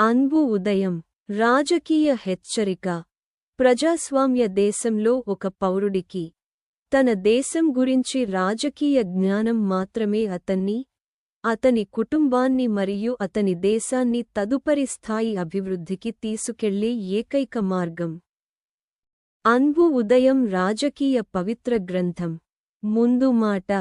అన్బు ఉదయం రాజకీయ హెచ్చరిక. ప్రజాస్వామ్య దేశంలో ఒక పౌరుడికి తన దేశం గురించి రాజకీయ జ్ఞానం మాత్రమే అతని కుటుంబాన్ని మరియు అతని దేశాన్ని తదుపరి స్థాయి అభివృద్ధికి తీసుకెళ్లే ఏకైక మార్గం. అన్బు ఉదయం రాజకీయ పవిత్ర గ్రంథం. ముందు మాట.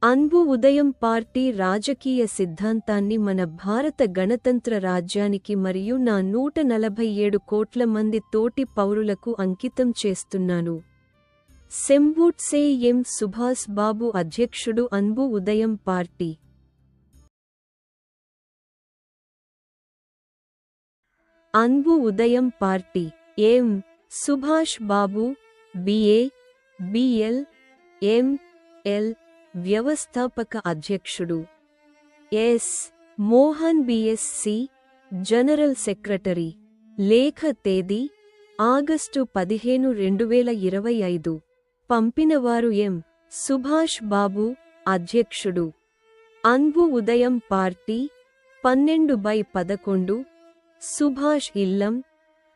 అన్బు ఉదయం పార్టీ రాజకీయ సిద్ధాంతాన్ని మన భారత గణతంత్ర రాజ్యానికి మరియు నా 147 కోట్ల మంది తోటి పౌరులకు అంకితం చేస్తున్నాను. సెంబూట్సే ఎం సుభాష్ బాబు అధ్యక్షుడు Anbu Udayam party. Anbu Udayam party M Subhash Babu BA BL ML వ్యవస్థాపక అధ్యక్షుడు. S Mohan BSc general secretary. లేఖ తేదీ ఆగస్టు 15, 2025. పంపినవారు ఎం సుభాష్ బాబు అధ్యక్షుడు. అన్బు ఉదయం పార్టీ 12/11 సుభాష్ ఇల్లం,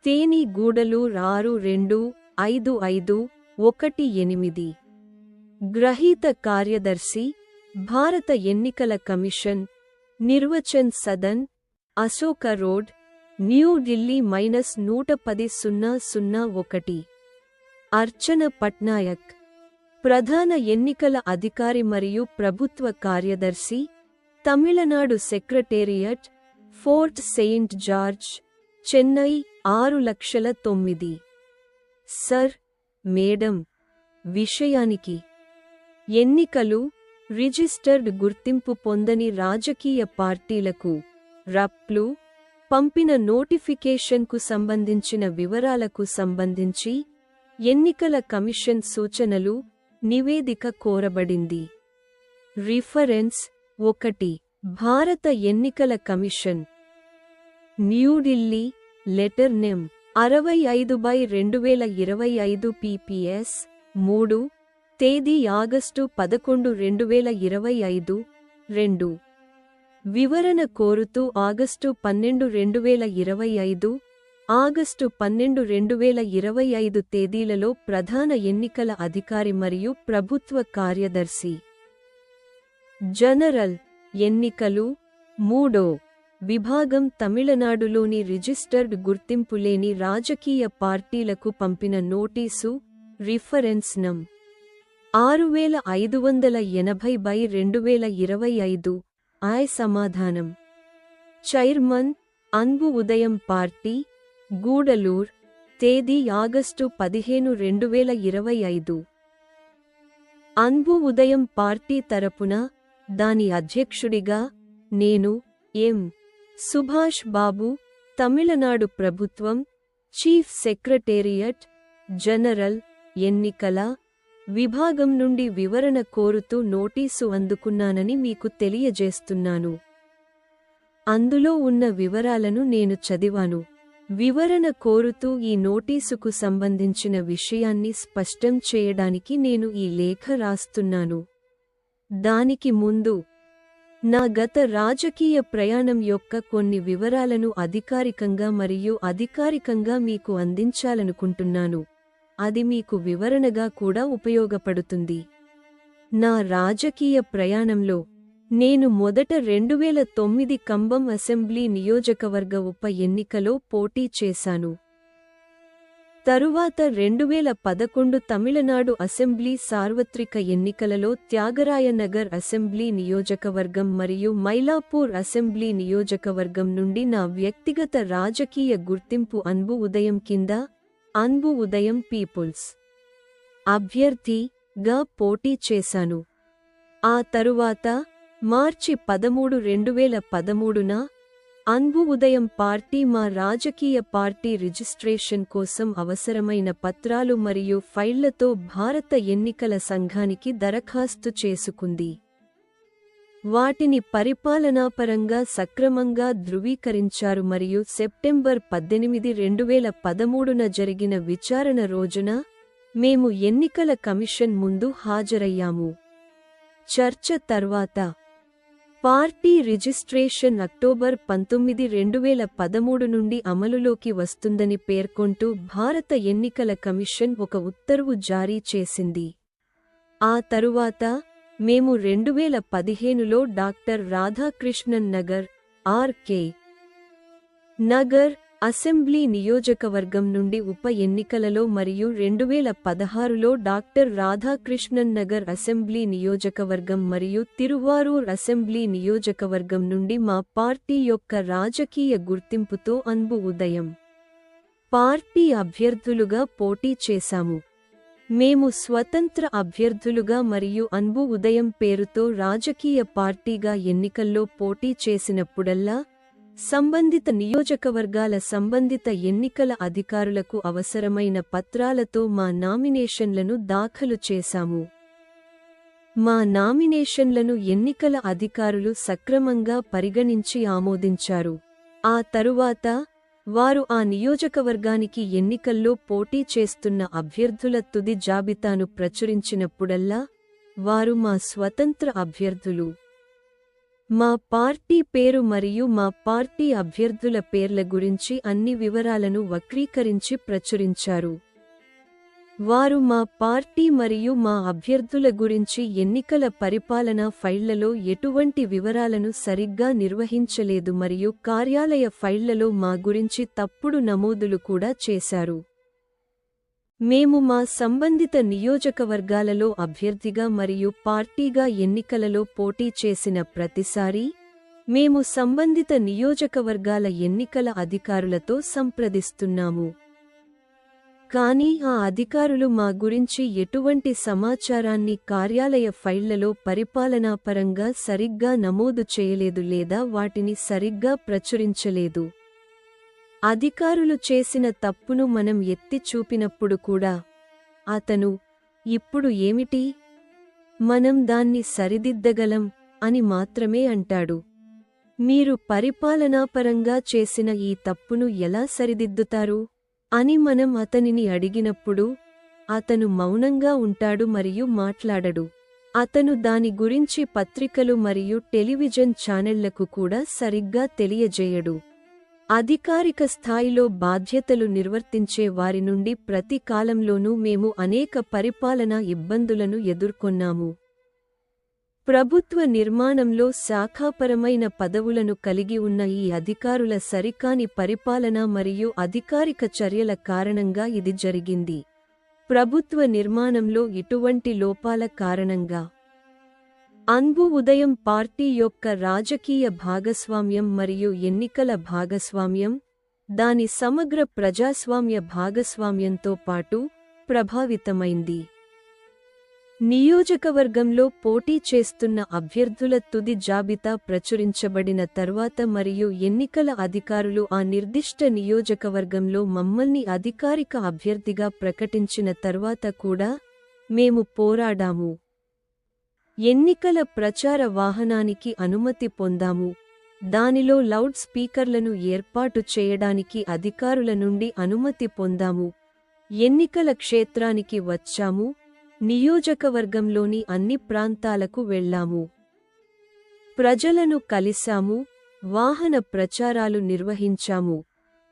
తేని గూడలూర్ 625518. గ్రహీత కార్యదర్శి భారత ఎన్నికల commission, Nirvachan Sadan, Ashoka road, new Delhi -110-001. Archana Patnaik ప్రధాన ఎన్నికల అధికారి మరియు ప్రభుత్వ కార్యదర్శి, Tamil Nadu secretariat, fort saint George, Chennai 6,09,000. Sir, madam, విషయానికి. ఎన్నికలు రిజిస్టర్డ్ గుర్తింపు పొందని రాజకీయ పార్టీలకు రప్లు పంపిన నోటిఫికేషన్కు సంబంధించిన వివరాలకు సంబంధించి ఎన్నికల కమిషన్ సూచనలు నివేదిక కోరబడింది. రిఫరెన్స్ 1. భారత ఎన్నికల కమిషన్, న్యూఢిల్లీ, లెటర్ నెం. 65/2025 PPS 3, తేదీ ఆగస్టు 11, 2025. 2. వివరణ కోరుతూ ఆగస్టు 12, 2025, ఆగస్టు 12, 2025 తేదీలలో ప్రధాన ఎన్నికల అధికారి మరియు ప్రభుత్వ కార్యదర్శి. జనరల్ ఎన్నికలు 3వ విభాగం తమిళనాడులోని రిజిస్టర్డ్ గుర్తింపు లేని రాజకీయ పార్టీలకు పంపిన నోటీసు. రిఫరెన్స్ నం. 6580/2025. సమాధానం. చైర్మన్, అన్బు ఉదయం పార్టీ, గూడలూర్, తేదీ ఆగస్టు 15, 2025. అన్బు ఉదయం పార్టీ తరపున దాని అధ్యక్షుడిగా నేను ఎం సుభాష్ బాబు, తమిళనాడు ప్రభుత్వం, చీఫ్ సెక్రటేరియట్, జనరల్ ఎన్నికల విభాగం నుండి వివరణ కోరుతూ నోటీసు అందుకున్నానని మీకు తెలియజేస్తున్నాను. అందులో ఉన్న వివరాలను నేను చదివాను. వివరణ కోరుతూ ఈ నోటీసుకు సంబంధించిన విషయాన్ని స్పష్టం చేయడానికి నేను ఈ లేఖ రాస్తున్నాను. దానికి ముందు నా గత రాజకీయ ప్రయాణం యొక్క కొన్ని వివరాలను అధికారికంగా మరియు అధికారికంగా మీకు అందించాలనుకుంటున్నాను. అది మీకు వివరణగా కూడా ఉపయోగపడుతుంది. నా రాజకీయ ప్రయాణంలో నేను మొదట 2009 కంబం అసెంబ్లీ నియోజకవర్గ ఉప ఎన్నికలో పోటీ చేశాను. తరువాత 2011 తమిళనాడు అసెంబ్లీ సార్వత్రిక ఎన్నికలలో త్యాగరాయనగర్ అసెంబ్లీ నియోజకవర్గం మరియు మైలాపూర్ అసెంబ్లీ నియోజకవర్గం నుండి నా వ్యక్తిగత రాజకీయ గుర్తింపు అన్బు ఉదయం కింద అన్బు ఉదయం పీపుల్స్ అభ్యర్థిగా పోటీ చేశాను. ఆ తరువాత మార్చి 13, 2013న అన్బు ఉదయం పార్టీ మా రాజకీయ పార్టీ రిజిస్ట్రేషన్ కోసం అవసరమైన పత్రాలు మరియు ఫైళ్లతో భారత ఎన్నికల సంఘానికి దరఖాస్తు చేసుకుంది. వాటిని పరిపాలనాపరంగా సక్రమంగా ధృవీకరించారు మరియు సెప్టెంబర్ 18, 2013న జరిగిన విచారణ రోజున మేము ఎన్నికల కమిషన్ ముందు హాజరయ్యాము. చర్చ తర్వాత పార్టీ రిజిస్ట్రేషన్ అక్టోబర్ 19, 2013 నుండి అమలులోకి వస్తుందని పేర్కొంటూ భారత ఎన్నికల కమిషన్ ఒక ఉత్తర్వు జారీ చేసింది. ఆ తరువాత మేము 2015లో డాక్టర్ రాధాకృష్ణన్ నగర్ ఆర్.కే. నగర్ అసెంబ్లీ నియోజకవర్గం నుండి ఉప ఎన్నికలలో మరియు 2016లో డాక్టర్ రాధాకృష్ణన్ నగర్ అసెంబ్లీ నియోజకవర్గం మరియు తిరువారూర్ అసెంబ్లీ నియోజకవర్గం నుండి మా పార్టీ యొక్క రాజకీయ గుర్తింపుతో అన్బు ఉదయం పార్టీ అభ్యర్థులుగా పోటీ చేశాము. మేము స్వతంత్ర అభ్యర్థులుగా మరియు అన్బు ఉదయం పేరుతో రాజకీయ పార్టీగా ఎన్నికల్లో పోటీ చేసినప్పుడల్లా సంబంధిత నియోజకవర్గాల సంబంధిత ఎన్నికల అధికారులకు అవసరమైన పత్రాలతో మా నామినేషన్లను దాఖలు చేశాము. మా నామినేషన్లను ఎన్నికల అధికారులు సక్రమంగా పరిగణించి ఆమోదించారు. ఆ తరువాత వారు ఆ నియోజకవర్గానికి ఎన్నికల్లో పోటీ చేస్తున్న అభ్యర్థుల తుది జాబితాను ప్రచురించినప్పుడల్లా వారు మా స్వతంత్ర అభ్యర్థులు, మా పార్టీ పేరు మరియు మా పార్టీ అభ్యర్థుల పేర్ల గురించి అన్ని వివరాలను వక్రీకరించి ప్రచురించారు. వారు మా పార్టీ మరియు మా అభ్యర్థుల గురించి ఎన్నికల పరిపాలనా ఫైళ్లలో ఎటువంటి వివరాలను సరిగ్గా నిర్వహించలేదు మరియు కార్యాలయ ఫైళ్లలో మా గురించి తప్పుడు నమోదులు కూడా చేశారు. మేము మా సంబంధిత నియోజకవర్గాలలో అభ్యర్థిగా మరియు పార్టీగా ఎన్నికలలో పోటీ చేసిన ప్రతిసారీ మేము సంబంధిత నియోజకవర్గాల ఎన్నికల అధికారులతో సంప్రదిస్తున్నాము. కానీ ఆ అధికారులు మా గురించి ఎటువంటి సమాచారాన్ని కార్యాలయ ఫైళ్లలో పరిపాలనాపరంగా సరిగ్గా నమోదు చేయలేదు లేదా వాటిని సరిగ్గా ప్రచురించలేదు. అధికారులు చేసిన తప్పును మనం ఎత్తి చూపినప్పుడు కూడా అతను ఇప్పుడు ఏమిటి, మనం దాన్ని సరిదిద్దగలం అని మాత్రమే అంటాడు. మీరు పరిపాలనాపరంగా చేసిన ఈ తప్పును ఎలా సరిదిద్దుతారు అని మనం అతనిని అడిగినప్పుడు అతను మౌనంగా ఉంటాడు మరియు మాట్లాడడు. అతను దాని గురించి పత్రికలు మరియు టెలివిజన్ ఛానళ్లకు కూడా సరిగ్గా తెలియజేయడు. అధికారిక స్థాయిలో బాధ్యతలు నిర్వర్తించే వారి నుండి ప్రతి కాలంలోనూ మేము అనేక పరిపాలనా ఇబ్బందులను ఎదుర్కొన్నాము. ప్రభుత్వ నిర్మాణంలో శాఖాపరమైన పదవులను కలిగి ఉన్న ఈ అధికారుల సరికాని పరిపాలన మరియు అధికారిక చర్యల కారణంగా ఇది జరిగింది. ప్రభుత్వ నిర్మాణంలో ఇటువంటి లోపాల కారణంగా అన్బు ఉదయం పార్టీ యొక్క రాజకీయ భాగస్వామ్యం మరియు ఎన్నికల భాగస్వామ్యం, దాని సమగ్ర ప్రజాస్వామ్య భాగస్వామ్యంతో పాటు ప్రభావితమైంది. నియోజకవర్గంలో పోటీ చేస్తున్న అభ్యర్థుల తుది జాబితా ప్రచురించబడిన తర్వాత మరియు ఎన్నికల అధికారులు ఆ నిర్దిష్ట నియోజకవర్గంలో మమ్మల్ని అధికారిక అభ్యర్థిగా ప్రకటించిన తర్వాత కూడా మేము పోరాడాము. ఎన్నికల ప్రచార వాహనానికి అనుమతి పొందాము. దానిలో లౌడ్ స్పీకర్లను ఏర్పాటు చేయడానికి అధికారుల నుండి అనుమతి పొందాము. ఎన్నికల క్షేత్రానికి వచ్చాము. నియోజకవర్గంలోని అన్ని ప్రాంతాలకు వెళ్లాము. ప్రజలను కలిశాము. వాహన ప్రచారాలు నిర్వహించాము.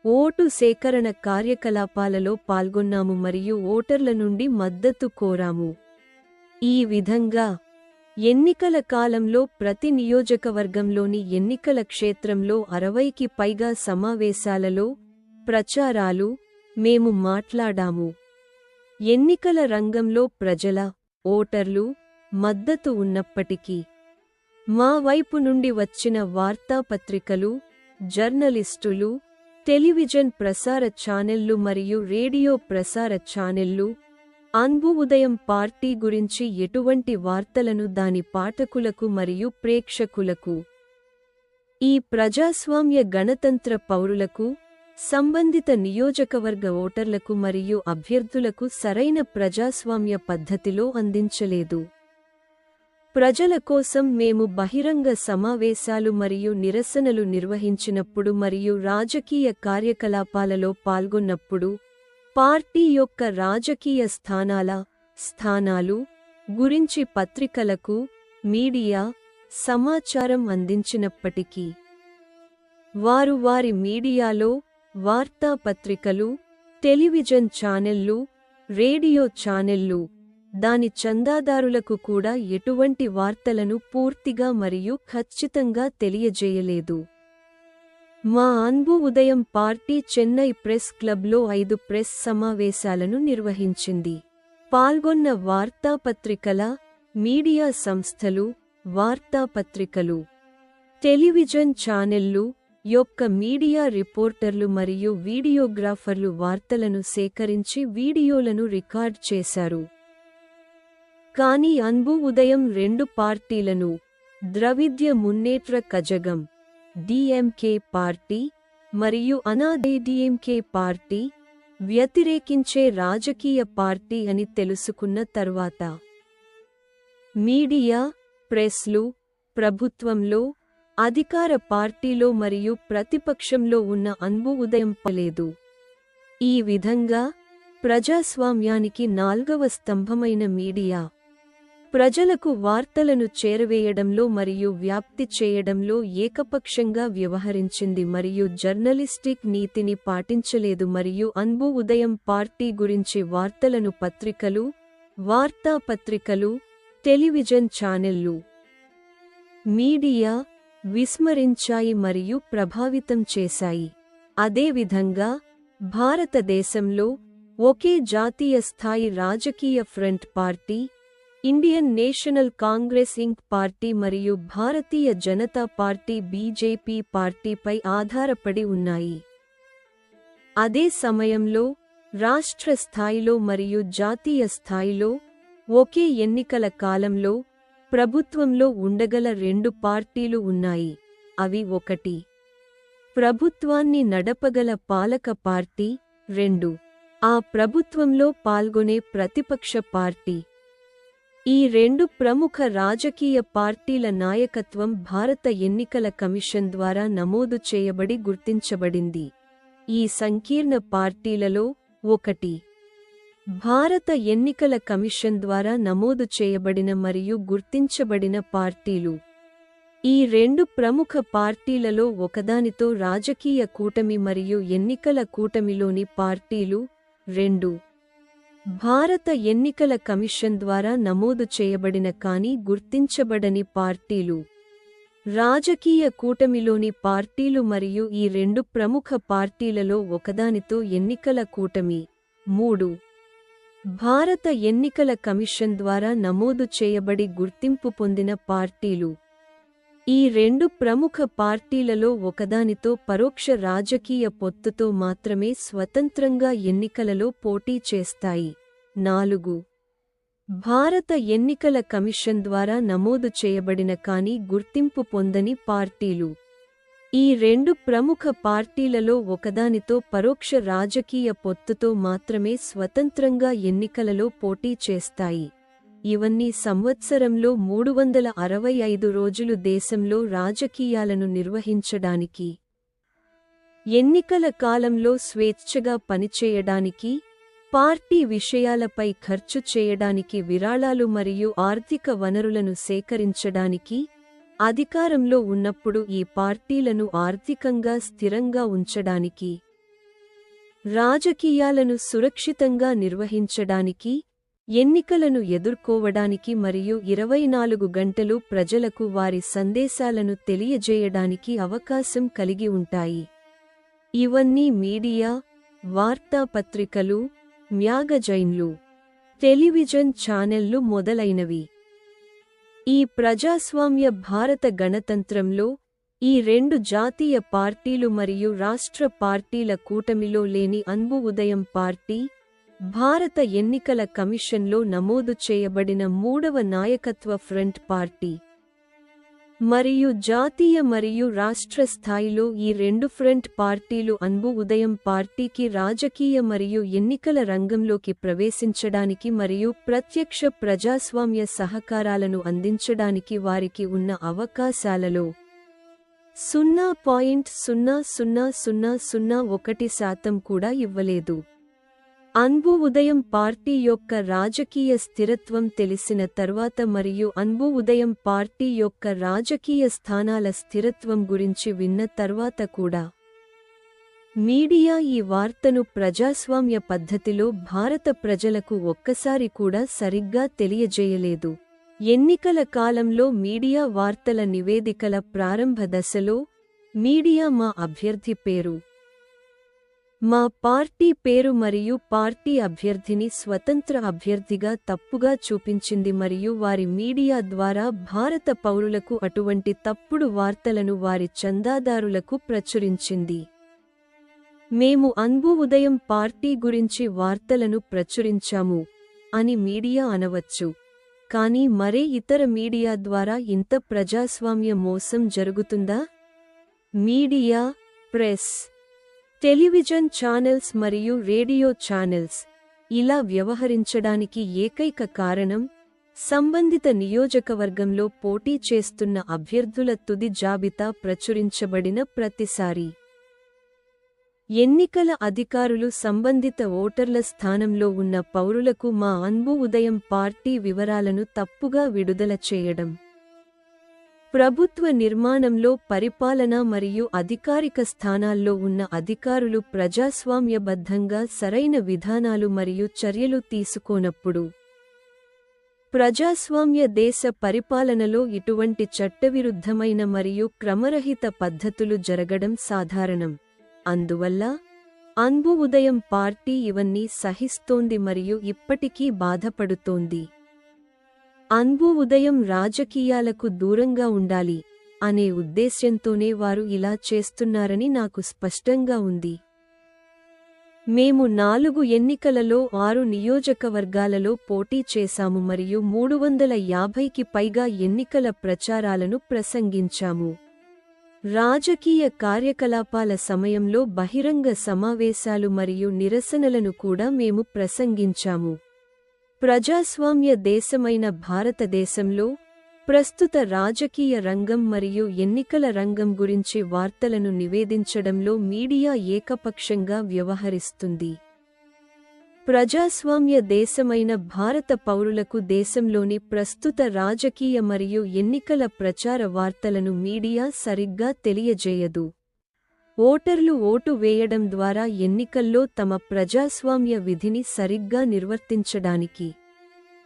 ఓటు సేకరణ కార్యకలాపాలలో పాల్గొన్నాము మరియు ఓటర్ల నుండి మద్దతు కోరాము. ఈ విధంగా ఎన్నికల కాలంలో ప్రతి నియోజకవర్గంలోని ఎన్నికల క్షేత్రంలో 60కి పైగా సమావేశాలలో ప్రచారాలు మేము మాట్లాడాము. ఎన్నికల రంగంలో ప్రజల, ఓటర్లు మద్దతు ఉన్నప్పటికీ మా వైపు నుండి వచ్చిన వార్తాపత్రికలు, జర్నలిస్టులు, టెలివిజన్ ప్రసార ఛానెళ్లు మరియు రేడియో ప్రసార ఛానెళ్లు అన్బు ఉదయం పార్టీ గురించి ఎటువంటి వార్తలను దాని పాఠకులకు మరియు ప్రేక్షకులకు, ఈ ప్రజాస్వామ్య గణతంత్ర పౌరులకు, సంబంధిత నియోజకవర్గ ఓటర్లకు మరియు అభ్యర్థులకు సరైన ప్రజాస్వామ్య పద్ధతిలో అందించలేదు. ప్రజల కోసం మేము బహిరంగ సమావేశాలు మరియు నిరసనలు నిర్వహించినప్పుడు మరియు రాజకీయ కార్యకలాపాలలో పాల్గొన్నప్పుడు పార్టీ యొక్క రాజకీయ స్థానాలు గురించి పత్రికలకు, మీడియా సమాచారం అందించినప్పటికీ, వారు వారి మీడియాలో వార్తాపత్రికలు, టెలివిజన్ ఛానెళ్లు, రేడియో ఛానెళ్లు, దాని చందాదారులకు కూడా ఎటువంటి వార్తలను పూర్తిగా మరియు ఖచ్చితంగా తెలియజేయలేదు. మా అన్బు ఉదయం పార్టీ చెన్నై ప్రెస్ క్లబ్లో 5 ప్రెస్ సమావేశాలను నిర్వహించింది. పాల్గొన్న వార్తాపత్రికల, మీడియా సంస్థలు, వార్తాపత్రికలు, టెలివిజన్ ఛానెళ్లు యొక్క మీడియా రిపోర్టర్లు మరియు వీడియోగ్రాఫర్లు వార్తలను సేకరించి వీడియోలను రికార్డ్ చేశారు. కానీ అన్బు ఉదయం 2 పార్టీలను, ద్రవిడ్య మున్నేట్ర కజగం డిఎంకే పార్టీ మరియు అనాదే డిఎంకే పార్టీ వ్యతిరేకించే రాజకీయ పార్టీ అని తెలుసుకున్న తర్వాత, మీడియా, ప్రెస్లు, ప్రభుత్వంలో, అధికార పార్టీలో మరియు ప్రతిపక్షంలో ఉన్న అన్బు ఉదయం పలేదు. ఈ విధంగా ప్రజాస్వామ్యానికి 4వ స్తంభమైన మీడియా, ప్రజలకు వార్తలను చేరవేయడంలో మరియు వ్యాప్తి చేయడంలో ఏకపక్షంగా వ్యవహరించింది మరియు జర్నలిస్టిక్ నీతిని పాటించలేదు మరియు అన్బు ఉదయం పార్టీ గురించి వార్తలను పత్రికలు, వార్తాపత్రికలు, టెలివిజన్ ఛానెళ్లు, మీడియా విస్మరించాయి మరియు ప్రభావితం చేశాయి. అదేవిధంగా భారతదేశంలో ఒకే జాతీయ స్థాయి రాజకీయ front party, Indian National Congress Inc party మరియు భారతీయ జనతా పార్టీ బీజేపీ పార్టీపై ఆధారపడి ఉన్నాయి. అదే సమయంలో రాష్ట్ర స్థాయిలో మరియు జాతీయ స్థాయిలో ఒకే ఎన్నికల కాలంలో ప్రభుత్వంలో ఉండగల 2 పార్టీలు ఉన్నాయి. అవి 1 ప్రభుత్వాన్ని నడపగల పాలక పార్టీ, 2 ఆ ప్రభుత్వంలో పాల్గొనే ప్రతిపక్ష పార్టీ. ఈ 2 ప్రముఖ రాజకీయ పార్టీల నాయకత్వం భారత ఎన్నికల కమిషన్ ద్వారా నమోదు చేయబడి గుర్తించబడింది. ఈ సంకీర్ణ పార్టీలలో 1 భారత ఎన్నికల కమిషన్ ద్వారా నమోదు చేయబడిన మరియు గుర్తించబడిన పార్టీలు. ఈ 2 ప్రముఖ పార్టీలలో ఒకదానితో రాజకీయ కూటమి మరియు ఎన్నికల కూటమిలోని పార్టీలు. 2 భారత ఎన్నికల కమిషన్ ద్వారా నమోదు చేయబడిన కానీ గుర్తించబడని పార్టీలు. రాజకీయ కూటమిలోని పార్టీలు మరియు ఈ 2 ప్రముఖ పార్టీలలో ఒకదానితో ఎన్నికల కూటమి. 3 భారత ఎన్నికల కమిషన్ ద్వారా నమోదు చేయబడి గుర్తింపు పొందిన పార్టీలు. ఈ 2 ప్రముఖ పార్టీలలో ఒకదానితో పరోక్ష రాజకీయ పొత్తుతో మాత్రమే స్వతంత్రంగా ఎన్నికలలో పోటీ చేస్తాయి. 4 భారత ఎన్నికల కమిషన్ ద్వారా నమోదు చేయబడిన కానీ గుర్తింపు పొందని పార్టీలు. ఈ 2 ప్రముఖ పార్టీలలో ఒకదానితో పరోక్ష రాజకీయ పొత్తుతో మాత్రమే స్వతంత్రంగా ఎన్నికలలో పోటీ చేస్తాయి. ఇవన్నీ సంవత్సరంలో 365 రోజులు దేశంలో రాజకీయాలను నిర్వహించడానికి, ఎన్నికల కాలంలో స్వేచ్ఛగా పనిచేయడానికి, పార్టీ విషయాలపై ఖర్చు చేయడానికి విరాళాలు మరియు ఆర్థిక వనరులను సేకరించడానికి, అధికారంలో ఉన్నప్పుడు ఈ పార్టీలను ఆర్థికంగా స్థిరంగా ఉంచడానికి, రాజకీయాలను సురక్షితంగా నిర్వహించడానికి, ఎన్నికలను ఎదుర్కోవడానికి మరియు 24 గంటలు ప్రజలకు వారి సందేశాలను తెలియజేయడానికి అవకాశం కలిగి ఉంటాయి. ఇవన్నీ మీడియా, వార్తాపత్రికలు, మ్యాగజైన్లు, టెలివిజన్ ఛానెళ్లు మొదలైనవి. ఈ ప్రజాస్వామ్య భారత గణతంత్రంలో ఈ 2 జాతీయ పార్టీలు మరియు రాష్ట్ర పార్టీల కూటమిలో లేని అన్బు ఉదయం పార్టీ, భారత ఎన్నికల కమిషన్లో నమోదు చేయబడిన 3వ నాయకత్వ ఫ్రంట్ పార్టీ. మరియు జాతీయ మరియు రాష్ట్ర స్థాయిలో ఈ 2 ఫ్రంట్ పార్టీలు అన్బు ఉదయం పార్టీకి రాజకీయ మరియు ఎన్నికల రంగంలోకి ప్రవేశించడానికి మరియు ప్రత్యక్ష ప్రజాస్వామ్య సహకారాలను అందించడానికి వారికి ఉన్న అవకాశాలలో 0.00001% కూడా ఇవ్వలేదు. అన్బు ఉదయం పార్టీ యొక్క రాజకీయ స్థిరత్వం తెలిసిన తర్వాత మరియు అన్బు ఉదయం పార్టీ యొక్క రాజకీయ స్థానాల స్థిరత్వం గురించి విన్న తర్వాత కూడా మీడియా ఈ వార్తను ప్రజాస్వామ్య పద్ధతిలో భారత ప్రజలకు ఒక్కసారి కూడా సరిగ్గా తెలియజేయలేదు. ఎన్నికల కాలంలో మీడియా వార్తల నివేదికల ప్రారంభ దశలో మీడియా మా అభ్యర్థి పేరు, మా పార్టీ పేరు మరియు పార్టీ అభ్యర్థిని స్వతంత్ర అభ్యర్థిగా తప్పుగా చూపించింది మరియు వారి మీడియా ద్వారా భారత పౌరులకు అటువంటి తప్పుడు వార్తలను వారి చందాదారులకు ప్రచురించింది. మేము అన్బు ఉదయం పార్టీ గురించి వార్తలను ప్రచురించాము అని మీడియా అనవచ్చు, కానీ మరే ఇతర మీడియా ద్వారా ఇంత ప్రజాస్వామ్య మోసం జరుగుతుందా? మీడియా, ప్రెస్, టెలివిజన్ ఛానల్స్ మరియు రేడియో ఛానల్స్ ఇలా వ్యవహరించడానికి ఏకైక కారణం సంబంధిత నియోజకవర్గంలో పోటీ చేస్తున్న అభ్యర్థుల తుది జాబితా ప్రచురించబడిన ప్రతిసారీ ఎన్నికల అధికారులు సంబంధిత ఓటర్ల స్థానంలో ఉన్న పౌరులకు మా అన్బు ఉదయం పార్టీ వివరాలను తప్పుగా విడుదల చేయడం. ప్రభుత్వ నిర్మాణంలో పరిపాలన మరియు అధికారిక స్థానాల్లో ఉన్న అధికారులు ప్రజాస్వామ్యబద్ధంగా సరైన విధానాలు మరియు చర్యలు తీసుకోనప్పుడు ప్రజాస్వామ్య దేశ పరిపాలనలో ఇటువంటి చట్టవిరుద్ధమైన మరియు క్రమరహిత పద్ధతులు జరగడం సాధారణం. అందువల్ల అన్బు ఉదయం పార్టీ ఇవన్నీ సహిస్తోంది మరియు ఇప్పటికీ బాధపడుతోంది. అన్బు ఉదయం రాజకీయాలకు దూరంగా ఉండాలి అనే ఉద్దేశ్యంతోనే వారు ఇలా చేస్తున్నారని నాకు స్పష్టంగా ఉంది. మేము 4 ఎన్నికలలో 6 నియోజకవర్గాలలో పోటీ చేశాము మరియు 350కి పైగా ఎన్నికల ప్రచారాలను ప్రసంగించాము. రాజకీయ కార్యకలాపాల సమయంలో బహిరంగ సమావేశాలు మరియు నిరసనలను కూడా మేము ప్రసంగించాము. ప్రజాస్వామ్య దేశమైన భారతదేశంలో ప్రస్తుత రాజకీయ రంగం మరియు ఎన్నికల రంగం గురించి వార్తలను నివేదించడంలో మీడియా ఏకపక్షంగా వ్యవహరిస్తుంది. ప్రజాస్వామ్య దేశమైన భారత పౌరులకు దేశంలోని ప్రస్తుత రాజకీయ మరియు ఎన్నికల ప్రచార వార్తలను మీడియా సరిగ్గా తెలియజేయదు. ఓటర్లు ఓటు వేయడం ద్వారా ఎన్నికల్లో తమ ప్రజాస్వామ్య విధిని సరిగ్గా నిర్వర్తించడానికి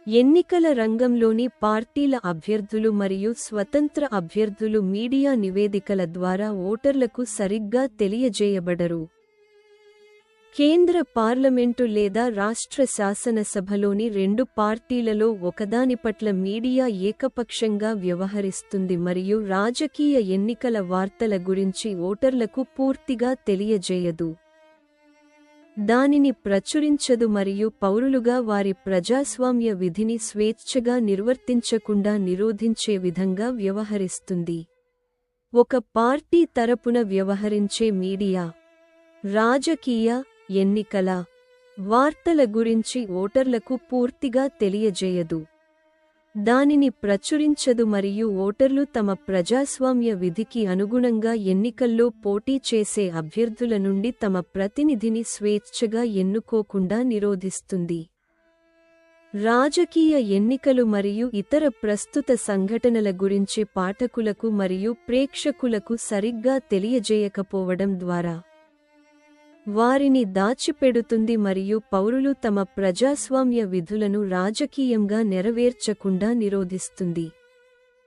ఎన్నికల రంగంలోని పార్టీల అభ్యర్థులు మరియు స్వతంత్ర అభ్యర్థులు మీడియా నివేదికల ద్వారా ఓటర్లకు సరిగ్గా తెలియజేయబడరు. కేంద్ర పార్లమెంటు లేదా రాష్ట్ర శాసనసభలోని 2 పార్టీలలో ఒకదాని పట్ల మీడియా ఏకపక్షంగా వ్యవహరిస్తుంది మరియు రాజకీయ ఎన్నికల వార్తల గురించి ఓటర్లకు పూర్తిగా తెలియజేయదు. దానిని ప్రచురించదు మరియు పౌరులుగా వారి ప్రజాస్వామ్య విధిని స్వేచ్ఛగా నిర్వర్తించకుండా నిరోధించే విధంగా వ్యవహరిస్తుంది. ఒక పార్టీ తరపున వ్యవహరించే మీడియా రాజకీయ, ఎన్నికల వార్తల గురించి ఓటర్లకు పూర్తిగా తెలియజేయదు. దానిని ప్రచురించదు మరియు ఓటర్లు తమ ప్రజాస్వామ్య విధికి అనుగుణంగా ఎన్నికల్లో పోటీ చేసే అభ్యర్థుల నుండి తమ ప్రతినిధిని స్వేచ్ఛగా ఎన్నుకోకుండా నిరోధిస్తుంది. రాజకీయ ఎన్నికలు మరియు ఇతర ప్రస్తుత సంఘటనల గురించి పాఠకులకు మరియు ప్రేక్షకులకు సరిగ్గా తెలియజేయకపోవడం ద్వారా వారిని దాచిపెడుతుంది మరియు పౌరులు తమ ప్రజాస్వామ్య విధులను రాజకీయంగా నెరవేర్చకుండా నిరోధిస్తుంది.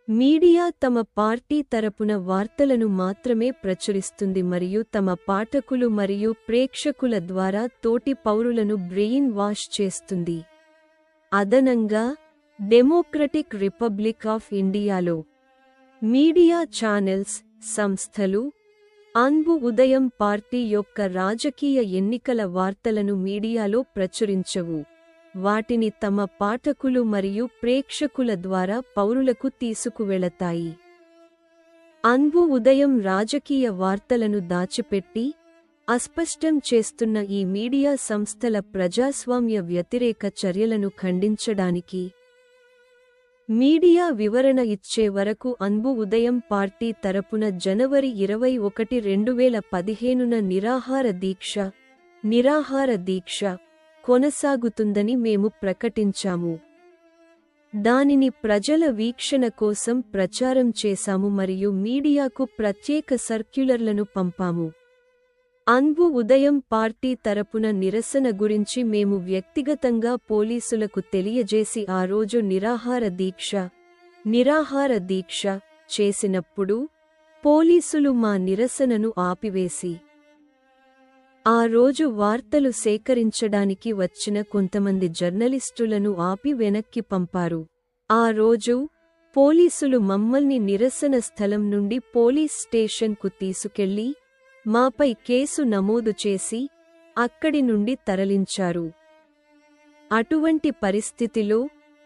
మీడియా తమ పార్టీ తరపున వార్తలను మాత్రమే ప్రచురిస్తుంది మరియు తమ పాఠకులు మరియు ప్రేక్షకుల ద్వారా తోటి పౌరులను బ్రెయిన్ వాష్ చేస్తుంది. అదనంగా, డెమోక్రటిక్ రిపబ్లిక్ ఆఫ్ ఇండియాలో మీడియా ఛానల్స్, సంస్థలు అన్బు ఉదయం పార్టీ యొక్క రాజకీయ ఎన్నికల వార్తలను మీడియాలో ప్రచురించవు. వాటిని తమ పాఠకులు మరియు ప్రేక్షకుల ద్వారా పౌరులకు తీసుకువెళతాయి. అన్బు ఉదయం రాజకీయ వార్తలను దాచిపెట్టి అస్పష్టం చేస్తున్న ఈ మీడియా సంస్థల ప్రజాస్వామ్య వ్యతిరేక చర్యలను ఖండించడానికి మీడియా వివరణ ఇచ్చే వరకు అన్బు ఉదయం పార్టీ తరపున జనవరి 21, 2015న నిరాహార దీక్ష కొనసాగుతుందని మేము ప్రకటించాము. దానిని ప్రజల వీక్షణ కోసం ప్రచారం చేశాము మరియు మీడియాకు ప్రత్యేక సర్క్యులర్లను పంపాము. అన్బు ఉదయం పార్టీ తరపున నిరసన గురించి మేము వ్యక్తిగతంగా పోలీసులకు తెలియజేసి ఆ రోజు నిరాహార దీక్ష చేసినప్పుడు పోలీసులు మా నిరసనను ఆపివేసి ఆ రోజు వార్తలు సేకరించడానికి వచ్చిన కొంతమంది జర్నలిస్టులను ఆపి వెనక్కి పంపారు. ఆ రోజు పోలీసులు మమ్మల్ని నిరసన స్థలం నుండి పోలీస్ స్టేషన్కు తీసుకెళ్లి మాపై కేసు నమోదు చేసి అక్కడి నుండి తరలించారు. అటువంటి పరిస్థితిలో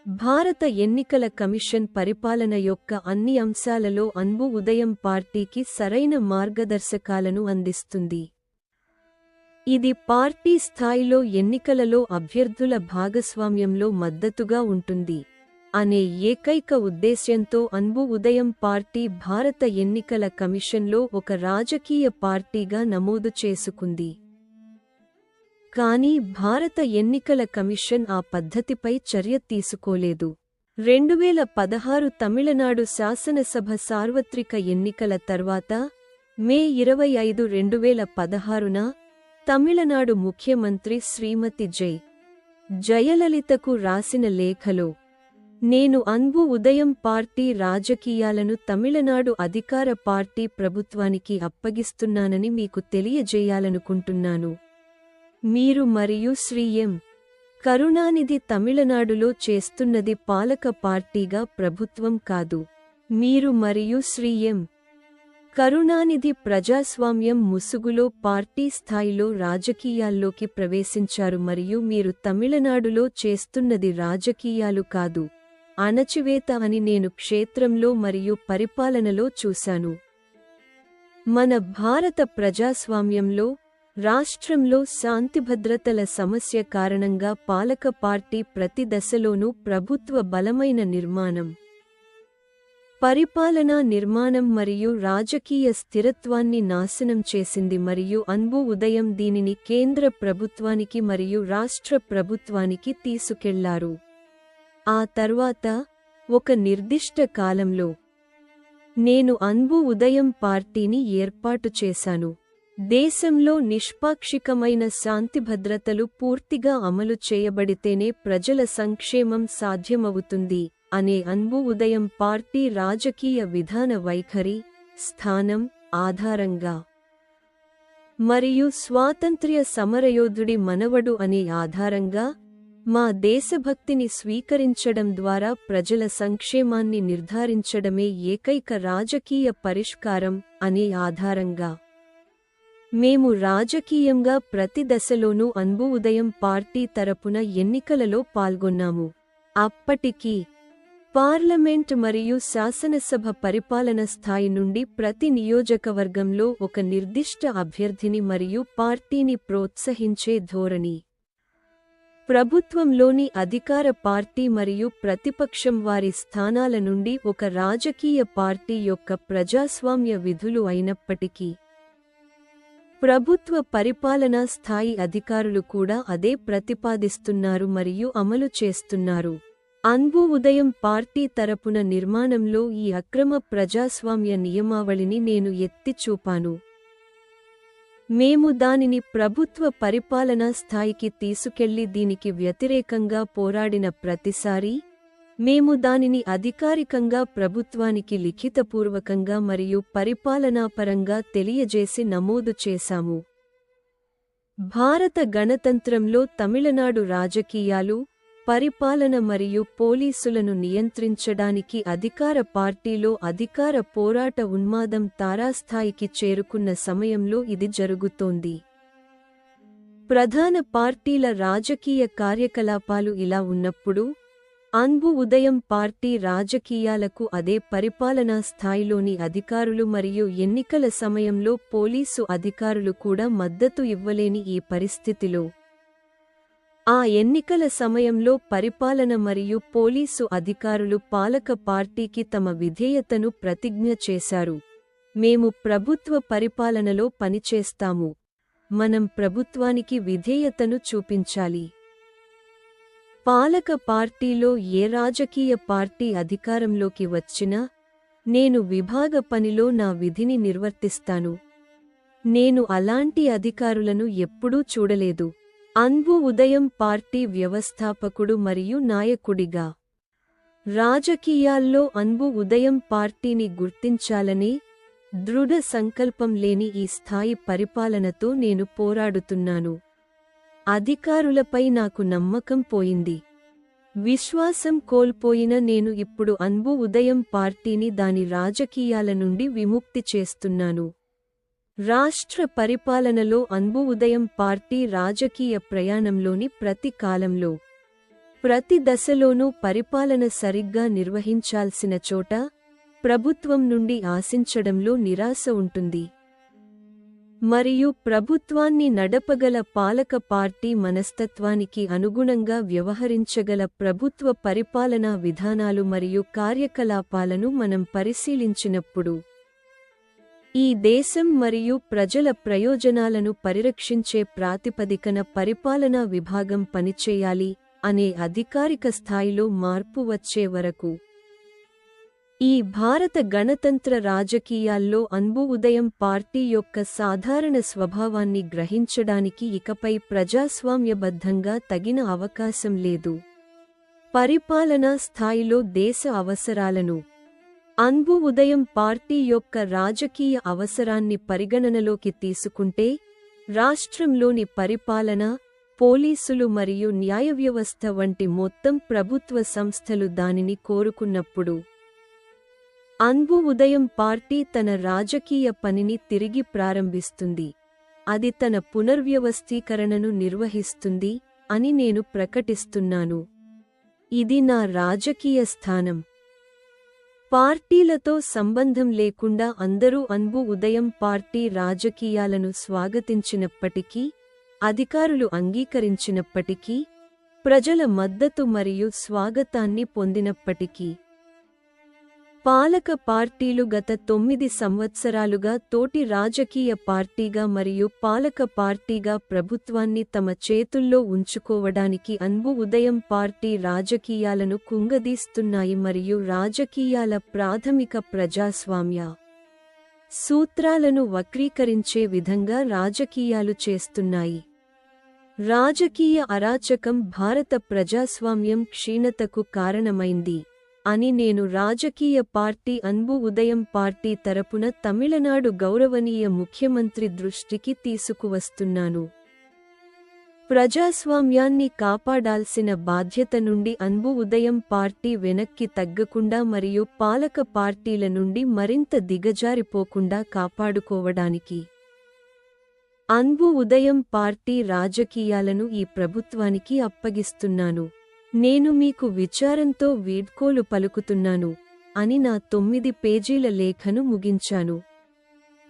భారత ఎన్నికల కమిషన్ పరిపాలన యొక్క అన్ని అంశాలలో అన్బు ఉదయం పార్టీకి సరైన మార్గదర్శకాలను అందిస్తుంది. ఇది పార్టీ స్థాయిలో ఎన్నికలలో అభ్యర్థుల భాగస్వామ్యంలో మద్దతుగా ఉంటుంది అనే ఏకైక ఉద్దేశ్యంతో అన్బు ఉదయం పార్టీ భారత ఎన్నికల కమిషన్లో ఒక రాజకీయ పార్టీగా నమోదు చేసుకుంది. కానీ భారత ఎన్నికల కమిషన్ ఆ పద్ధతిపై చర్య తీసుకోలేదు. 2016 తమిళనాడు శాసనసభ సార్వత్రిక ఎన్నికల తర్వాత మే 25, 2016న తమిళనాడు ముఖ్యమంత్రి శ్రీమతి జయలలితకు రాసిన లేఖలో, నేను అన్బు ఉదయం పార్టీ రాజకీయాలను తమిళనాడు అధికార పార్టీ ప్రభుత్వానికి అప్పగిస్తున్నానని మీకు తెలియజేయాలనుకుంటున్నాను. మీరు మరియు శ్రీ ఎం. కరుణానిధి తమిళనాడులో చేస్తున్నది పాలక పార్టీగా ప్రభుత్వం కాదు. మీరు మరియు శ్రీ ఎం. కరుణానిధి ప్రజాస్వామ్యం ముసుగులో పార్టీ స్థాయిలో రాజకీయాల్లోకి ప్రవేశించారు మరియు మీరు తమిళనాడులో చేస్తున్నది రాజకీయాలు కాదు, అణచివేత అని నేను క్షేత్రంలో మరియు పరిపాలనలో చూశాను. మన భారత ప్రజాస్వామ్యంలో రాష్ట్రంలో శాంతిభద్రతల సమస్య కారణంగా పాలక పార్టీ ప్రతి దశలోనూ ప్రభుత్వ బలమైన నిర్మాణం, పరిపాలనా నిర్మాణం మరియు రాజకీయ స్థిరత్వాన్ని నాశనం చేసింది మరియు అన్బు ఉదయం దీనిని కేంద్ర ప్రభుత్వానికి మరియు రాష్ట్ర ప్రభుత్వానికి తీసుకెళ్లారు. ఆ తర్వాత ఒక నిర్దిష్ట కాలంలో నేను అన్బు ఉదయం పార్టీని ఏర్పాటు చేశాను. దేశంలో నిష్పాక్షికమైన శాంతిభద్రతలు పూర్తిగా అమలు చేయబడితేనే ప్రజల సంక్షేమం సాధ్యమవుతుంది అనే అన్బు ఉదయం పార్టీ రాజకీయ విధాన వైఖరి, స్థానం ఆధారంగా మరియు స్వాతంత్ర్య సమరయోధుడి మనవడు అనే ఆధారంగా మా దేశభక్తిని స్వీకరించడం ద్వారా ప్రజల సంక్షేమాన్ని నిర్ధారించడమే ఏకైక రాజకీయ పరిష్కారం అనే ఆధారంగా మేము రాజకీయంగా ప్రతి దశలోనూ అన్బు ఉదయం పార్టీ తరపున ఎన్నికలలో పాల్గొన్నాము. అప్పటికి పార్లమెంట్ మరియు శాసనసభ పరిపాలన స్థాయి నుండి ప్రతి నియోజకవర్గంలో ఒక నిర్దిష్ట అభ్యర్థిని మరియు పార్టీని ప్రోత్సహించే ధోరణి, ప్రభుత్వంలోని అధికార పార్టీ మరియు ప్రతిపక్షం వారి స్థానాల నుండి ఒక రాజకీయ పార్టీ యొక్క ప్రజాస్వామ్య విధులు అయినప్పటికీ ప్రభుత్వ పరిపాలనా స్థాయి అధికారులు కూడా అదే ప్రతిపాదిస్తున్నారు మరియు అమలు చేస్తున్నారు. అన్బు ఉదయం పార్టీ తరపున నిర్మాణంలో ఈ అక్రమ ప్రజాస్వామ్య నియమావళిని నేను ఎత్తి చూపాను. మేము దానిని ప్రభుత్వ పరిపాలనా స్థాయికి తీసుకెళ్లి దీనికి వ్యతిరేకంగా పోరాడిన ప్రతిసారీ మేము దానిని అధికారికంగా ప్రభుత్వానికి లిఖితపూర్వకంగా మరియు పరిపాలనాపరంగా తెలియజేసి నమోదు చేశాము. భారత గణతంత్రంలో తమిళనాడు రాజకీయాలు, పరిపాలన మరియు పోలీసులను నియంత్రించడానికి అధికార పార్టీలో అధికార పోరాట ఉన్మాదం తారాస్థాయికి చేరుకున్న సమయంలో ఇది జరుగుతోంది. ప్రధాన పార్టీల రాజకీయ కార్యకలాపాలు ఇలా ఉన్నప్పుడు అన్బు ఉదయం పార్టీ రాజకీయాలకు అదే పరిపాలనా స్థాయిలోని అధికారులు మరియు ఎన్నికల సమయంలో పోలీసు అధికారులు కూడా మద్దతు ఇవ్వలేని ఈ పరిస్థితిలో ఆ ఎన్నికల సమయంలో పరిపాలన మరియు పోలీసు అధికారులు పాలక పార్టీకి తమ విధేయతను ప్రతిజ్ఞ చేశారు. మేము ప్రభుత్వ పరిపాలనలో పనిచేస్తాము, మనం ప్రభుత్వానికి విధేయతను చూపించాలి. పాలక పార్టీలో ఏ రాజకీయ పార్టీ అధికారంలోకి వచ్చినా నేను విభాగ పనిలో నా విధిని నిర్వర్తిస్తాను. నేను అలాంటి అధికారులను ఎప్పుడూ చూడలేదు. అన్బు ఉదయం పార్టీ వ్యవస్థాపకుడు మరియు నాయకుడిగా రాజకీయాల్లో అన్బు ఉదయం పార్టీని గుర్తించాలనే దృఢ సంకల్పం లేని ఈ స్థాయి పరిపాలనతో నేను పోరాడుతున్నాను. అధికారులపై నాకు నమ్మకం పోయింది. విశ్వాసం కోల్పోయిన నేను ఇప్పుడు అన్బు ఉదయం పార్టీని దాని రాజకీయాల నుండి విముక్తి చేస్తున్నాను. రాష్ట్ర పరిపాలనలో అన్బు ఉదయం పార్టీ రాజకీయ ప్రయాణంలోని ప్రతి కాలంలో ప్రతి దశలోనూ పరిపాలన సరిగ్గా నిర్వహించాల్సిన చోట ప్రభుత్వం నుండి ఆశించడంలో నిరాశ ఉంటుంది. మరియు ప్రభుత్వాన్ని నడపగల పాలక పార్టీ మనస్తత్వానికి అనుగుణంగా వ్యవహరించగల ప్రభుత్వ పరిపాలనా విధానాలు మరియు కార్యకలాపాలను మనం పరిశీలించినప్పుడు ఈ దేశం మరియు ప్రజల ప్రయోజనాలను పరిరక్షించే ప్రాతిపదికన పరిపాలనా విభాగం పనిచేయాలి అనే అధికారిక స్థాయిలో మార్పు వచ్చే వరకు ఈ భారత గణతంత్ర రాజకీయాల్లో అన్బు ఉదయం పార్టీ యొక్క సాధారణ స్వభావాన్ని గ్రహించడానికి ఇకపై ప్రజాస్వామ్యబద్ధంగా తగిన అవకాశం లేదు. పరిపాలనా స్థాయిలో దేశ అవసరాలను అన్బు ఉదయం పార్టీ యొక్క రాజకీయ అవసరాన్ని పరిగణనలోకి తీసుకుంటే రాష్ట్రంలోని పరిపాలన, పోలీసులు మరియు న్యాయవ్యవస్థ వంటి మొత్తం ప్రభుత్వ సంస్థలు దానిని కోరుకున్నప్పుడు అన్బు ఉదయం పార్టీ తన రాజకీయ పనిని తిరిగి ప్రారంభిస్తుంది. అది తన పునర్వ్యవస్థీకరణను నిర్వహిస్తుంది అని నేను ప్రకటిస్తున్నాను. ఇది నా రాజకీయ స్థానం. పార్టీలతో సంబంధం లేకుండా అందరూ అన్బు ఉదయం పార్టీ రాజకీయాలను స్వాగతించినప్పటికీ, అధికారులు అంగీకరించినప్పటికీ, ప్రజల మద్దతు మరియు స్వాగతాన్ని పొందినప్పటికీ, పాలక పార్టీలు గత 9 సంవత్సరాలుగా తోటి రాజకీయ పార్టీగా మరియు పాలక పార్టీగా ప్రభుత్వాన్ని తమ చేతుల్లో ఉంచుకోవడానికి అన్బు ఉదయం పార్టీ రాజకీయాలను కుంగదీస్తున్నాయి మరియు రాజకీయాల ప్రాథమిక ప్రజాస్వామ్య సూత్రాలను వక్రీకరించే విధంగా రాజకీయాలు చేస్తున్నాయి. రాజకీయ అరాచకం భారత ప్రజాస్వామ్యం క్షీణతకు కారణమైంది అని నేను రాజకీయ పార్టీ అన్బు ఉదయం పార్టీ తరపున తమిళనాడు గౌరవనీయ ముఖ్యమంత్రి దృష్టికి తీసుకువస్తున్నాను. ప్రజాస్వామ్యాన్ని కాపాడాల్సిన బాధ్యత నుండి అన్బు ఉదయం పార్టీ వెనక్కి తగ్గకుండా మరియు పాలక పార్టీల నుండి మరింత దిగజారిపోకుండా కాపాడుకోవడానికి అన్బు ఉదయం పార్టీ రాజకీయాలను ఈ ప్రభుత్వానికి అప్పగిస్తున్నాను. నేను మీకు విచారంతో వీడ్కోలు పలుకుతున్నాను అని నా 9 పేజీల లేఖను ముగించాను.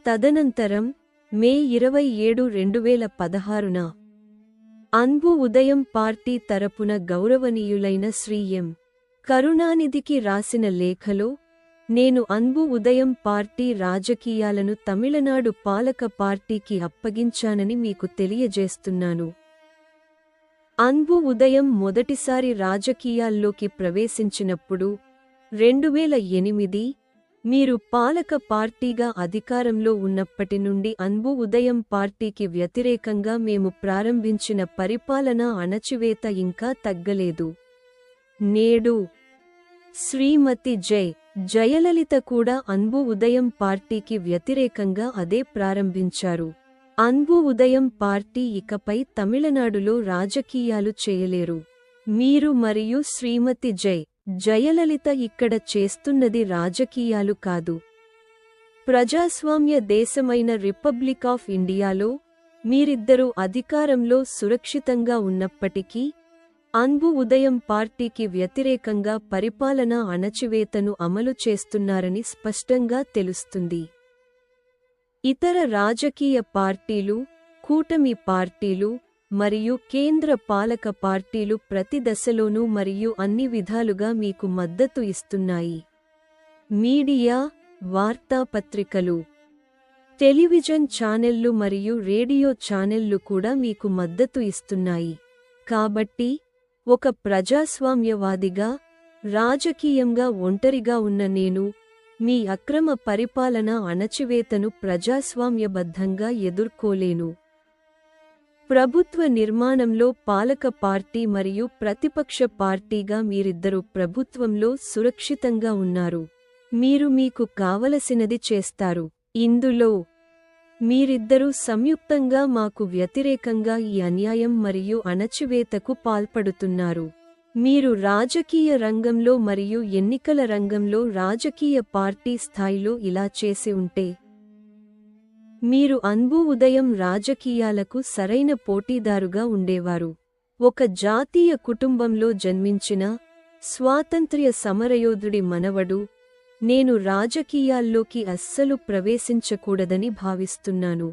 తదనంతరం మే 27, 2016న అన్బు ఉదయం పార్టీ తరపున గౌరవనీయులైన శ్రీ ఎం. కరుణానిధికి రాసిన లేఖలో నేను అన్బు ఉదయం పార్టీ రాజకీయాలను తమిళనాడు పాలక పార్టీకి అప్పగించానని మీకు తెలియజేస్తున్నాను. అన్బు ఉదయం మొదటిసారి రాజకీయాల్లోకి ప్రవేశించినప్పుడు 2008 మీరు పాలక పార్టీగా అధికారంలో ఉన్నప్పటి నుండి అన్బు ఉదయం పార్టీకి వ్యతిరేకంగా మేము ప్రారంభించిన పరిపాలనా అణచివేత ఇంకా తగ్గలేదు. నేడు శ్రీమతి జయలలిత కూడా అన్బు ఉదయం పార్టీకి వ్యతిరేకంగా అదే ప్రారంభించారు. అన్బు ఉదయం పార్టీ ఇకపై తమిళనాడులో రాజకీయాలు చేయలేరు. మీరు మరియు శ్రీమతి జయలలిత ఇక్కడ చేస్తున్నది రాజకీయాలు కాదు. ప్రజాస్వామ్య దేశమైన రిపబ్లిక్ ఆఫ్ ఇండియాలో మీరిద్దరూ అధికారంలో సురక్షితంగా ఉన్నప్పటికీ అన్బు ఉదయం పార్టీకి వ్యతిరేకంగా పరిపాలనా అణచివేతను అమలు చేస్తున్నారని స్పష్టంగా తెలుస్తుంది. ఇతర రాజకీయ పార్టీలు, కూటమి పార్టీలు మరియు కేంద్ర పాలక పార్టీలు ప్రతి దశలోనూ మరియు అన్ని విధాలుగా మీకు మద్దతు ఇస్తున్నాయి. మీడియా, వార్తాపత్రికలు, టెలివిజన్ ఛానెళ్లు మరియు రేడియో ఛానెళ్లు కూడా మీకు మద్దతు ఇస్తున్నాయి. కాబట్టి ఒక ప్రజాస్వామ్యవాదిగా, రాజకీయంగా ఒంటరిగా ఉన్న నేను, మీ అక్రమ పరిపాలన అణచివేతను ప్రజాస్వామ్యబద్ధంగా ఎదుర్కోలేను. ప్రభుత్వ నిర్మాణంలో పాలక పార్టీ మరియు ప్రతిపక్ష పార్టీగా మీరిద్దరూ ప్రభుత్వంలో సురక్షితంగా ఉన్నారు. మీరు మీకు కావలసినది చేస్తారు. ఇందులో మీరిద్దరూ సంయుక్తంగా మాకు వ్యతిరేకంగా ఈ అన్యాయం మరియు అణచివేతకు పాల్పడుతున్నారు. మీరు రాజకీయ రంగంలో మరియు ఎన్నికల రంగంలో రాజకీయ పార్టీ స్థాయిలో ఇలా చేసి ఉంటే, మీరు ఉదయం రాజకీయాలకు సరైన పోటీదారుగా ఉండేవారు. ఒక జాతీయ కుటుంబంలో జన్మించిన స్వాతంత్ర్య సమరయోధుడి మనవడు, నేను రాజకీయాల్లోకి అస్సలు ప్రవేశించకూడదని భావిస్తున్నాను.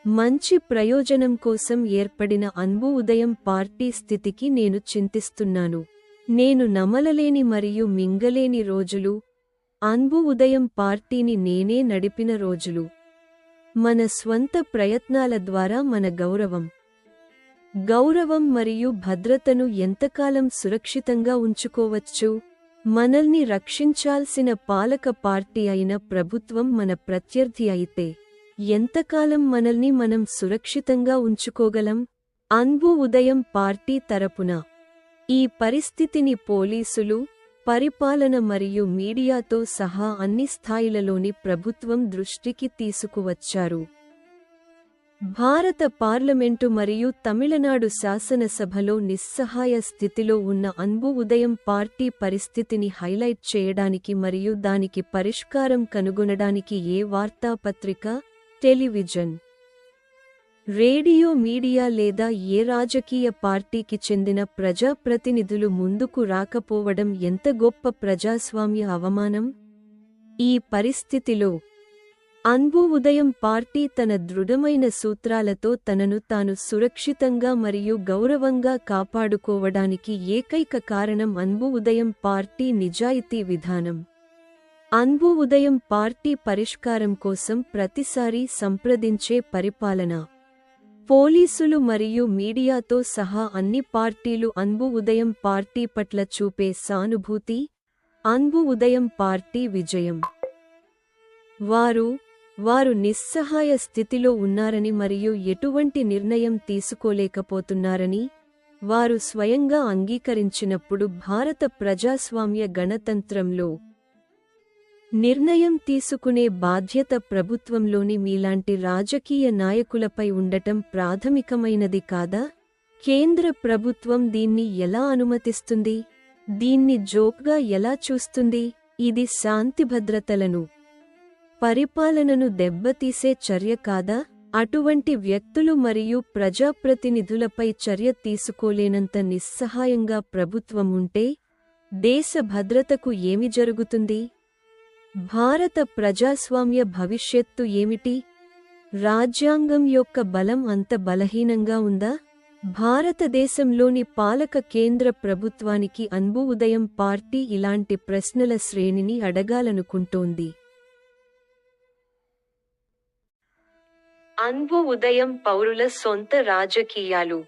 మంచి ప్రయోజనం కోసం ఏర్పడిన ఉదయం పార్టీ స్థితికి నేను చింతిస్తున్నాను. నేను నమలలేని మరియు మింగలేని రోజులు ఉదయం పార్టీని నేనే నడిపిన రోజులు. మన స్వంత ప్రయత్నాల ద్వారా మన గౌరవం మరియు భద్రతను ఎంతకాలం సురక్షితంగా ఉంచుకోవచ్చు? మనల్ని రక్షించాల్సిన పాలక పార్టీ అయిన ప్రభుత్వం మన ప్రత్యర్థి అయితే ఎంతకాలం మనల్ని మనం సురక్షితంగా ఉంచుకోగలం? ఉదయం పార్టీ తరపున ఈ పరిస్థితిని పోలీసులు, పరిపాలన మరియు మీడియాతో సహా అన్ని స్థాయిలలోని ప్రభుత్వం దృష్టికి తీసుకువచ్చారు. భారత పార్లమెంటు మరియు తమిళనాడు శాసనసభలో నిస్సహాయ స్థితిలో ఉన్న ఉదయం పార్టీ పరిస్థితిని హైలైట్ చేయడానికి మరియు దానికి పరిష్కారం కనుగొనడానికి ఏ వార్తాపత్రిక, టెలివిజన్, రేడియో మీడియా లేదా ఏ రాజకీయ పార్టీకి చెందిన ప్రజాప్రతినిధులు ముందుకు రాకపోవడం ఎంత గొప్ప ప్రజాస్వామ్య అవమానం? ఈ పరిస్థితిలో ఉదయం పార్టీ తన దృఢమైన సూత్రాలతో తనను తాను సురక్షితంగా మరియు గౌరవంగా కాపాడుకోవడానికి ఏకైక కారణం ఉదయం పార్టీ నిజాయితీ విధానం. ఉదయం పార్టీ పరిష్కారం కోసం ప్రతిసారీ సంప్రదించే పరిపాలన. పోలీసులు మరియు మీడియాతో సహా అన్ని పార్టీలు ఉదయం పార్టీ పట్ల చూపే సానుభూతి, ఉదయం పార్టీ విజయం. వారు నిస్సహాయ స్థితిలో ఉన్నారని మరియు ఎటువంటి నిర్ణయం తీసుకోలేకపోతున్నారని వారు స్వయంగా అంగీకరించినప్పుడు భారత ప్రజాస్వామ్య గణతంత్రంలో నిర్ణయం తీసుకునే బాధ్యత ప్రభుత్వంలోని మీలాంటి రాజకీయ నాయకులపై ఉండటం ప్రాథమికమైనది కాదా? కేంద్ర ప్రభుత్వం దీన్ని ఎలా అనుమతిస్తుంది? దీన్ని జోక్గా ఎలా చూస్తుంది? ఇది శాంతిభద్రతలను, పరిపాలనను దెబ్బతీసే చర్య కాదా? అటువంటి వ్యక్తులు మరియు ప్రజాప్రతినిధులపై చర్య తీసుకోలేనంత నిస్సహాయంగా ప్రభుత్వం ఉంటే దేశ భద్రతకు ఏమి జరుగుతుంది? భారత ప్రజాస్వామ్య భవిష్యత్తు ఏమిటి? రాజ్యాంగం యొక్క బలం అంత బలహీనంగా ఉందా? భారతదేశంలోని పాలక కేంద్ర ప్రభుత్వానికి ఉదయం పార్టీ ఇలాంటి ప్రశ్నల శ్రేణిని అడగాలనుకుంటోంది. ఉదయం పౌరుల సొంత రాజకీయాలు.